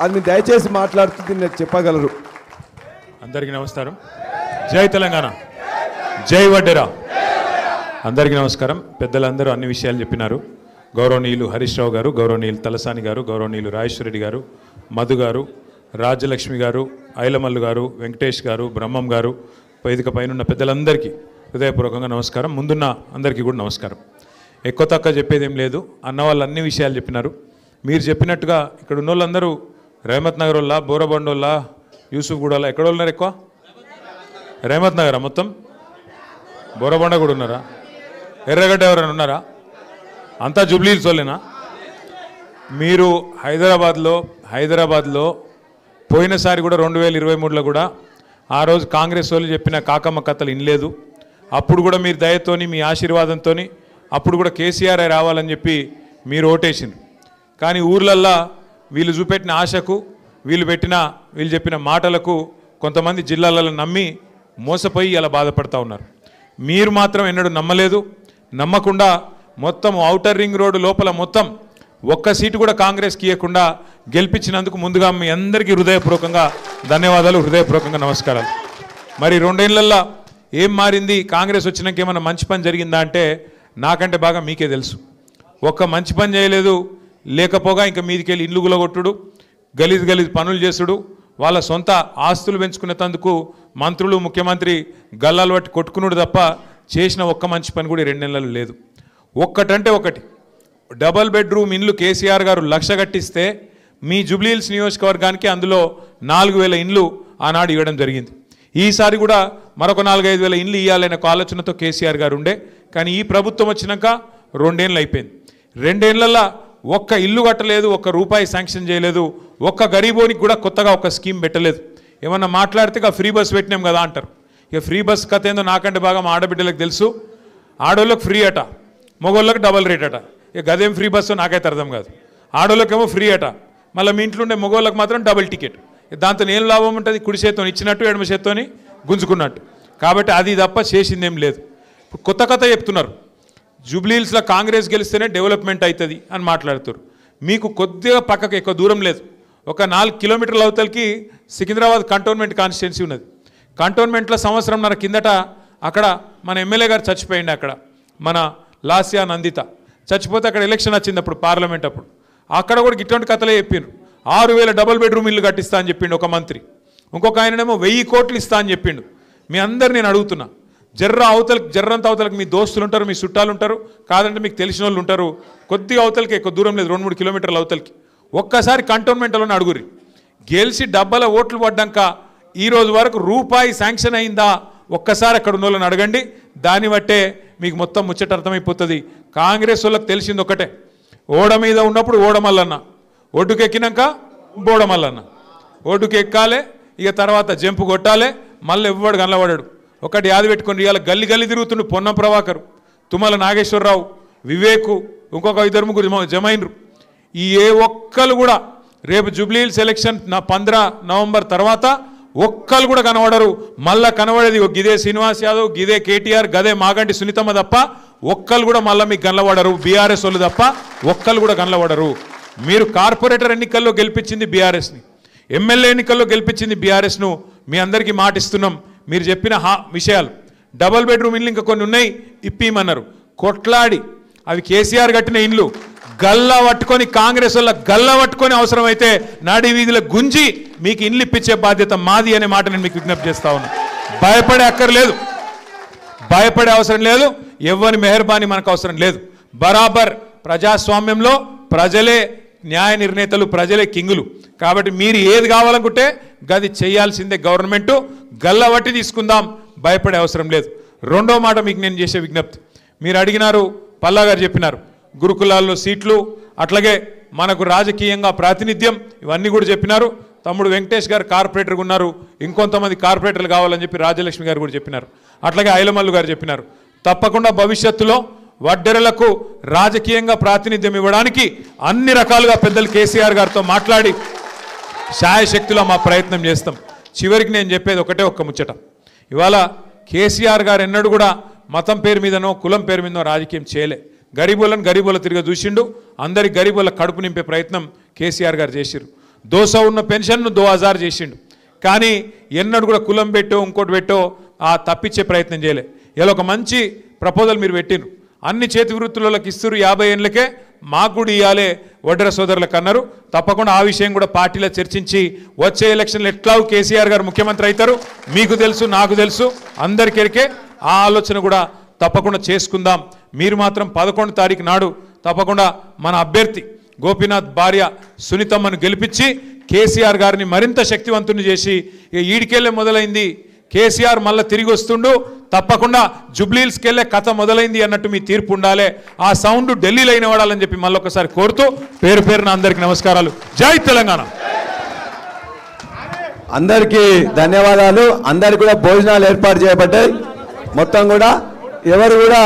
అది మీరు దయచేసి మాట్లాడుతుంది నాకు చెప్పగలరు. అందరికీ నమస్కారం. జై తెలంగాణ, జై వడ్డెరా. అందరికీ నమస్కారం. పెద్దలందరూ అన్ని విషయాలు చెప్పినారు. గౌరవనీయులు హరీష్ రావు గారు, గౌరవనీయులు తలసాని గారు, గౌరవనీయులు రాజేశ్వర రెడ్డి గారు, మధు గారు, రాజ్యలక్ష్మి గారు, ఐలమల్లు గారు, వెంకటేష్ గారు, బ్రహ్మం గారు, వేదిక పైన పెద్దలందరికీ హృదయపూర్వకంగా నమస్కారం. ముందున్న అందరికీ కూడా నమస్కారం. ఎక్కువ తక్కువ చెప్పేది ఏం లేదు. అన్న వాళ్ళు అన్ని విషయాలు చెప్పినారు. మీరు చెప్పినట్టుగా ఇక్కడ ఉన్న వాళ్ళందరూ రహమత్ నగర్ వాళ్ళ, బోరబండోళ్ళ, యూసుఫ్ గూడలా, ఎక్కడ ఉన్నారు ఎక్కువ? రహమత్ నగరా మొత్తం? బోరబండ కూడా ఉన్నారా? ఎర్రగడ్డ ఎవరైనా ఉన్నారా? అంతా జూబ్లీహిల్స్ వాళ్ళేనా? మీరు హైదరాబాద్లో పోయినసారి కూడా 2023లో కూడా ఆ రోజు కాంగ్రెస్ వాళ్ళు చెప్పిన కాకమ్మ కథలు ఇనలేదు. అప్పుడు కూడా మీరు దయతోని, మీ ఆశీర్వాదంతో అప్పుడు కూడా కేసీఆర్ రావాలని చెప్పి మీరు ఓటేసిండ్రు. కానీ ఊర్లల్లో వీళ్ళు చూపెట్టిన ఆశకు, వీళ్ళు చెప్పిన మాటలకు కొంతమంది జిల్లాలలో నమ్మి మోసపోయి అలా బాధపడతా ఉన్నారు. మీరు మాత్రం ఎన్నడూ నమ్మలేదు. నమ్మకుండా మొత్తం ఔటర్ రింగ్ రోడ్డు లోపల మొత్తం ఒక్క సీటు కూడా కాంగ్రెస్కి ఇవ్వకుండా గెలిపించినందుకు ముందుగా మీ అందరికీ హృదయపూర్వకంగా ధన్యవాదాలు, హృదయపూర్వకంగా నమస్కారాలు. మరి 2 ఏళ్లలో ఏం మారింది? కాంగ్రెస్ వచ్చినాక ఏమన్నా మంచి పని జరిగిందా అంటే నాకంటే బాగా మీకే తెలుసు. ఒక్క మంచి పని చేయలేదు. లేకపోగా ఇంకా మీదికెళ్ళి ఇల్లు గులగొట్టుడు, గలీజ్ పనులు చేసుడు, వాళ్ళ సొంత ఆస్తులు పెంచుకునేందుకు మంత్రులు, ముఖ్యమంత్రి గల్లాలు పట్టి కొట్టుకున్నాడు తప్ప చేసిన ఒక్క మంచి పని కూడా 2 నెలలు లేదు. ఒక్కటంటే ఒకటి, డబల్ బెడ్రూమ్ ఇండ్లు కేసీఆర్ గారు 1,00,000 కట్టిస్తే మీ జూబ్లీహిల్స్ నియోజకవర్గానికి అందులో 4,000 ఇండ్లు ఆనాడు ఇవ్వడం జరిగింది. ఈసారి కూడా మరొక 4,000-5,000 ఇండ్లు ఇవ్వాలనే ఆలోచనతో కేసీఆర్ గారు ఉండే. కానీ ఈ ప్రభుత్వం వచ్చినాక 2 ఏళ్ళు అయిపోయింది. 2 ఏళ్లలో ఒక్క ఇల్లు కట్టలేదు, ఒక్క రూపాయి శాంక్షన్ చేయలేదు, ఒక్క గరీబోనికి కూడా కొత్తగా ఒక స్కీమ్ పెట్టలేదు. ఏమన్నా మాట్లాడితే ఇక ఫ్రీ బస్ పెట్టినాం కదా అంటారు. ఇక ఫ్రీ బస్ కథ ఏందో నాకంటే బాగా మా ఆడబిడ్డలకు తెలుసు. ఆడోళ్ళకి ఫ్రీ అట, మగోళ్ళకి డబల్ రేట్ అట. ఇక గదేం ఫ్రీ బస్సు నాకైతే అర్థం కాదు. ఆడోళ్ళకేమో ఫ్రీ అట, మళ్ళీ మీ ఇంట్లో ఉండే మగోళ్ళకి మాత్రం డబుల్ టికెట్. దాంతో ఏం లాభం ఉంటుంది? కుడి చేత్తో ఇచ్చినట్టు ఎడమ చేత్తోని గుంజుకున్నట్టు. కాబట్టి అది తప్ప చేసిందేం లేదు. కొత్త కథ చెప్తున్నారు. జూబ్లీహిల్స్లో కాంగ్రెస్ గెలిస్తేనే డెవలప్మెంట్ అవుతుంది అని మాట్లాడుతారు. మీకు కొద్దిగా పక్కకు ఎక్కువ దూరం లేదు. ఒక 4 కిలోమీటర్ల అవతలకి సికింద్రాబాద్ కంటోన్మెంట్ కాన్స్టిట్యున్సీ ఉన్నది. కంటోన్మెంట్లో సంవత్సరంన్నర కిందట అక్కడ మన ఎమ్మెల్యే గారు చచ్చిపోయింది. అక్కడ మన లాస్యా నందిత చచ్చిపోతే అక్కడ ఎలక్షన్ వచ్చింది అప్పుడు, పార్లమెంట్ అప్పుడు. అక్కడ కూడా ఇటువంటి కథలే చెప్పిండ్రు. 6,000 డబుల్ బెడ్రూమ్ ఇల్లు కట్టిస్తా అని చెప్పిండు ఒక మంత్రి. ఇంకొక ఆయననేమో 1,000 కోట్లు ఇస్తా అని చెప్పిండు. మీ అందరు నేను అడుగుతున్నా, జర్రంత అవతలకి మీ దోస్తులు ఉంటారు, మీ చుట్టాలు ఉంటారు, కాదంటే మీకు తెలిసిన వాళ్ళు ఉంటారు. కొద్దిగా అవతలకి ఎక్కువ దూరం లేదు, 2-3 కిలోమీటర్ల అవతలకి. ఒక్కసారి కంటోన్మెంట్లోనే అడుగురి. గెలిచి డబ్బల ఓట్లు పడ్డాక ఈ రోజు వరకు రూపాయి శాంక్షన్ అయిందా ఒక్కసారి అక్కడ ఉన్న వాళ్ళని అడగండి. దాన్ని బట్టే మీకు మొత్తం ముచ్చట అర్థమైపోతుంది. కాంగ్రెస్ వాళ్ళకి తెలిసింది ఒకటే, ఓడ మీద ఉన్నప్పుడు ఓడమల్లన్న, ఒడ్డుకెక్కినాక బోడమల్లన్న. ఒడ్డుకి ఎక్కాలి, ఇక తర్వాత జంపు కొట్టాలి, మళ్ళీ ఎవ్వడు కనలబడాడు. ఒకటి యాది పెట్టుకొని ఇవాళ గల్లి తిరుగుతుండు పొన్నం ప్రభాకర్, తుమ్మల నాగేశ్వరరావు, వివేకు, ఇంకొక 2-3 జమైనరు. ఈ ఏ ఒక్కరు కూడా రేపు జూబ్లీహిల్స్ ఎలక్షన్ 15 నవంబర్ తర్వాత ఒక్కరు కూడా కనబడరు. మళ్ళా కనబడేది గిదే శ్రీనివాస్ యాదవ్, గిదే కేటీఆర్, గదే మాగంటి సునీతమ్మ తప్ప ఒక్కరు కూడా మళ్ళీ మీకు కనబడరు. బీఆర్ఎస్ వాళ్ళు తప్ప ఒక్కరు కూడా కనబడరు. మీరు కార్పొరేటర్ ఎన్నికల్లో గెలిపించింది బీఆర్ఎస్ని, ఎమ్మెల్యే ఎన్నికల్లో గెలిపించింది బీఆర్ఎస్ను. మీ అందరికీ మాటిస్తున్నాం. మీరు చెప్పిన విషయాలు, డబల్ బెడ్రూమ్ ఇల్లు ఇంకా కొన్ని ఉన్నాయి, ఇప్పిమన్నారు. కొట్లాడి అవి కేసీఆర్ కట్టిన ఇండ్లు గల్లా పట్టుకొని, కాంగ్రెస్ వల్ల గల్లా పట్టుకొని అవసరమైతే నాడి వీధిలో గుంజి మీకు ఇండ్లు ఇప్పించే బాధ్యత మాది అనే మాట నేను మీకు విజ్ఞప్తి చేస్తా ఉన్నా. భయపడే అక్కర్లేదు, భయపడే అవసరం లేదు. ఎవరి మెహర్బానీ మనకు అవసరం లేదు. బరాబర్ ప్రజాస్వామ్యంలో ప్రజలే న్యాయ నిర్ణేతలు, ప్రజలే కింగులు. కాబట్టి మీరు ఏది కావాలనుకుంటే గది చేయాల్సిందే. గవర్నమెంటు గల్లా పట్టి తీసుకుందాం, భయపడే అవసరం లేదు. రెండో మాట మీకు నేను చేసే విజ్ఞప్తి, మీరు అడిగినారు, పల్లా గారు చెప్పినారు, గురుకులాల్లో సీట్లు, అట్లాగే మనకు రాజకీయంగా ప్రాతినిధ్యం, ఇవన్నీ కూడా చెప్పినారు. తమ్ముడు వెంకటేష్ గారు కార్పొరేటర్గా ఉన్నారు, ఇంకొంతమంది కార్పొరేటర్లు కావాలని చెప్పి రాజ్యలక్ష్మి గారు కూడా చెప్పినారు. అట్లాగే ఐలమల్లు గారు చెప్పినారు. తప్పకుండా భవిష్యత్తులో వడ్డెరలకు రాజకీయంగా ప్రాతినిధ్యం ఇవ్వడానికి అన్ని రకాలుగా పెద్దలు కేసీఆర్ గారితో మాట్లాడి శాయశక్తిలో మా ప్రయత్నం చేస్తాం. చివరికి నేను చెప్పేది ఒకటే ఒక్క ముచ్చట, ఇవాళ కేసీఆర్ గారు ఎన్నడూ కూడా మతం పేరు మీదనో కులం పేరు మీదనో రాజకీయం చేయలే. గరీబులను గరీబుల తిరిగి చూసిండు. అందరి గరీబుల కడుపు నింపే ప్రయత్నం కేసీఆర్ గారు చేసిరు. దోస ఉన్న పెన్షన్ను 2000 చేసిండు. కానీ ఎన్నడూ కూడా కులం పెట్టో ఇంకోటి పెట్టో తప్పించే ప్రయత్నం చేయలే. ఇలా ఒక మంచి ప్రపోజల్ మీరు పెట్టిండ్రు. అన్ని చేతి వృత్తులకు ఇస్తున్నారు 50 ఏళ్ళకే, మాకు కూడా ఇవ్వాలి వడ్డెర సోదరులకు అన్నారు. తప్పకుండా ఆ విషయం కూడా పార్టీలో చర్చించి వచ్చే ఎలక్షన్లు ఎట్లా కేసీఆర్ గారు ముఖ్యమంత్రి అవుతారు మీకు తెలుసు, నాకు తెలుసు, అందరికీ ఆ ఆలోచన కూడా తప్పకుండా చేసుకుందాం. మీరు మాత్రం 11వ తారీఖు నాడు తప్పకుండా మన అభ్యర్థి గోపీనాథ్ భార్య సునీతమ్మను గెలిపించి కేసీఆర్ గారిని మరింత శక్తివంతుని చేసి ఈడికెళ్ళే మొదలైంది కేసీఆర్ మళ్ళీ తిరిగి వస్తుండు, తప్పకుండా జుబ్లీహిల్స్కి వెళ్ళే కథ మొదలైంది అన్నట్టు మీ తీర్పు ఉండాలి. ఆ సౌండ్ ఢిల్లీలో అయినవాడాలని చెప్పి మళ్ళొకసారి కోరుతూ పేరు పేరున అందరికీ నమస్కారాలు. జై తెలంగాణ. అందరికీ ధన్యవాదాలు. అందరికి కూడా భోజనాలు ఏర్పాటు చేయబడ్డాయి. మొత్తం కూడా ఎవరు కూడా